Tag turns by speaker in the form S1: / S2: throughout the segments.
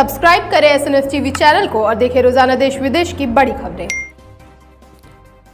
S1: Subscribe करें SNS TV channel को और देखें रोजाना देश विदेश की बड़ी खबरें।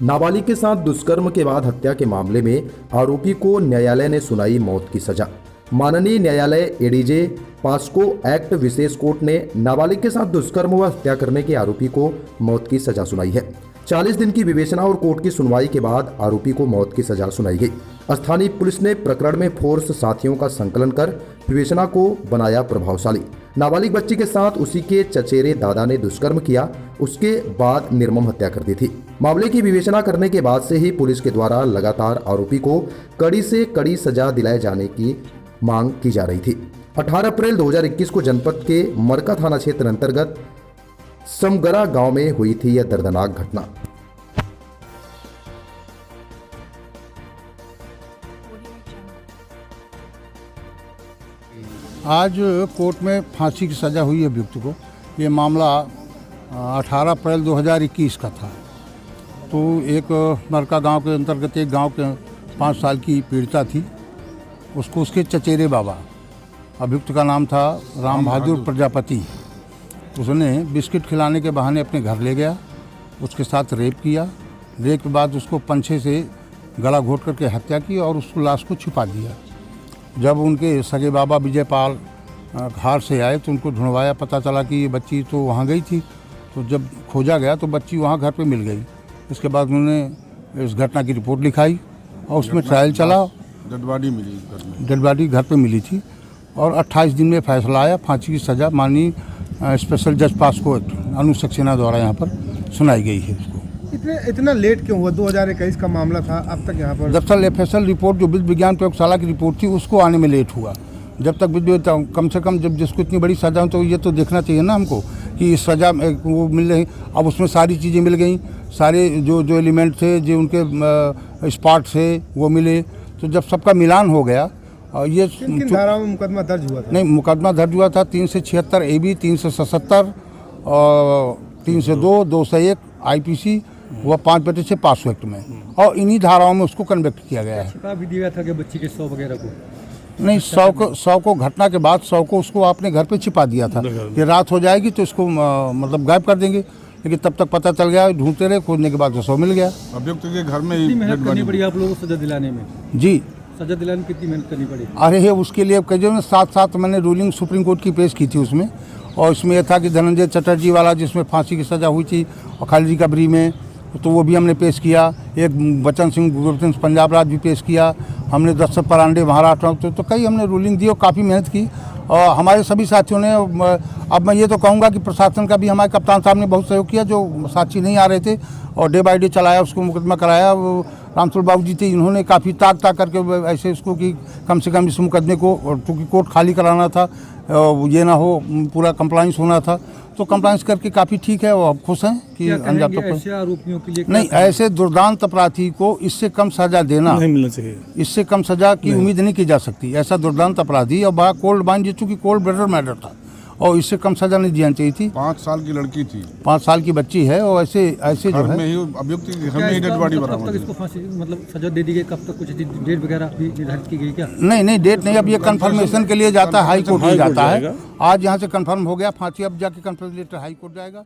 S2: नाबालिग के साथ दुष्कर्म के बाद हत्या के मामले में आरोपी को न्यायालय ने सुनाई मौत की सजा। माननीय न्यायालय एडीजे पास्को एक्ट विशेष कोर्ट ने नाबालिग के साथ दुष्कर्म व हत्या करने के आरोपी को मौत की सजा सुनाई है। 40 दिन की विवेचना और कोर्ट की सुनवाई के बाद आरोपी को मौत की सजा सुनाई गई। स्थानीय पुलिस ने प्रकरण में फोर्स साथियों का संकलन कर विवेचना को बनाया प्रभावशाली। नाबालिग बच्ची के साथ उसी के चचेरे दादा ने दुष्कर्म किया, उसके बाद निर्मम हत्या कर दी थी। मामले की विवेचना करने के बाद से ही पुलिस के द्वारा लगातार आरोपी को कड़ी से कड़ी सजा दिलाए जाने की मांग की जा रही थी। 18 अप्रैल 2021 को जनपद के मरका थाना क्षेत्र अंतर्गत समगरा गांव में हुई थी यह दर्दनाक घटना।
S3: आज कोर्ट में फांसी की सज़ा हुई है अभियुक्त को। ये मामला 18 अप्रैल 2021 का था। तो एक मरका गांव के अंतर्गत एक गांव के 5 साल की पीड़िता थी। उसको उसके चचेरे बाबा, अभियुक्त का नाम था राम बहादुर प्रजापति, उसने बिस्किट खिलाने के बहाने अपने घर ले गया, उसके साथ रेप किया। रेप के बाद उसको पंछे से गला घोट करके हत्या की और उसको लाश को छिपा दिया। जब उनके सगे बाबा विजयपाल हार से आए तो उनको ढूंढवाया, पता चला कि ये बच्ची तो वहाँ गई थी। तो जब खोजा गया तो बच्ची वहाँ घर पे मिल गई। इसके बाद उन्होंने इस घटना की रिपोर्ट लिखाई और उसमें ट्रायल चला।
S4: डेड
S3: बॉडी घर पे मिली थी और 28 दिन में फैसला आया। फांसी की सज़ा माननीय स्पेशल जज पास्को अनु सक्सेना द्वारा यहाँ पर सुनाई गई है। उसको
S4: इतना लेट क्यों हुआ? 2021 का मामला था, अब तक यहाँ पर
S3: दरअसल एफएसएल रिपोर्ट जो विधि विज्ञान प्रयोगशाला की रिपोर्ट थी उसको आने में लेट हुआ। जब तक कम से कम जब जिसको इतनी बड़ी सज़ा हो तो ये तो देखना चाहिए ना हमको कि इस सज़ा वो मिल रही। अब उसमें सारी चीज़ें मिल गई, सारे जो एलिमेंट थे, जो उनके स्पॉट थे वो मिले। तो जब सबका मिलान हो गया ये
S4: किन धाराओं में मुकदमा दर्ज हुआ था?
S3: नहीं, मुकदमा दर्ज हुआ था 376 AB, 377 और 302, 201 IPC व 5/6 पास्को एक्ट में, और इन्हीं धाराओं में उसको कन्विक्ट किया गया है।
S4: छिपा भी दिया था कि बच्ची के 100 वगैरह को?
S3: नहीं, 100 को घटना के बाद 100 को उसको अपने घर पे छिपा दिया था कि रात हो जाएगी तो इसको मतलब गायब कर देंगे। लेकिन तब तक पता चल गया, ढूंढते रहे, खोजने के बाद 100 मिल गया।
S4: अभियुक्त के घर में ही मेहनत करनी पड़ी आप लोगों को सजा दिलाने में?
S3: जी,
S4: सजा दिलाने में कितनी मेहनत करनी पड़ी?
S3: अरे है उसके लिए कई 7 मैंने रूलिंग सुप्रीम कोर्ट की पेश की थी उसमें। और इसमें यह था कि धनंजय चटर्जी वाला जिसमें फांसी की सज़ा हुई थी और खालिद रिकवरी में, तो वो भी हमने पेश किया। एक बच्चन सिंह गुरबचन पंजाब राज भी पेश किया हमने। 10 परांडे महाराष्ट्र, तो कई हमने रूलिंग दी और काफ़ी मेहनत की। और हमारे सभी साथियों ने, अब मैं ये तो कहूँगा कि प्रशासन का भी हमारे कप्तान साहब ने बहुत सहयोग किया, जो साक्षी नहीं आ रहे थे और डे बाई डे चलाया, उसको मुकदमा कराया। रामसुल बाबू जी थे, इन्होंने काफ़ी ताक करके ऐसे इसको कि कम से कम इस मुकदमे को, क्योंकि कोर्ट खाली कराना था, ये ना हो, पूरा कंप्लाइंस होना था, तो कंप्लाइंस करके काफ़ी ठीक है और खुश हैं कि अंजाम तक
S4: ऐसे आरोपियों के लिए
S3: नहीं, ऐसे दुर्दांत अपराधी को इससे कम सजा देना
S4: नहीं मिलना चाहिए।
S3: इससे कम सजा की उम्मीद नहीं की जा सकती। ऐसा दुर्दांत अपराधी और बड़ा कोल्ड माइंड, चूंकि कोल्ड ब्लडेड मैटर था और इससे कम सजा नहीं दी चाहिए थी।
S4: 5 साल की लड़की थी,
S3: 5 साल की बच्ची है और ऐसे जो है
S4: अभियुक्त के घर में ही डेड बॉडी बरामद।
S5: कब तक इसको फांसी मतलब सजा दे दी गई? कब तक कुछ डेट वगैरह भी निर्धारित की गई क्या?
S3: नहीं, डेट नहीं। अब ये कंफर्मेशन के लिए जाता है, हाई कोर्ट में जाता है। आज यहाँ से कंफर्म हो गया फांसी, अब जाके कंफर्म लेटर हाई कोर्ट जाएगा।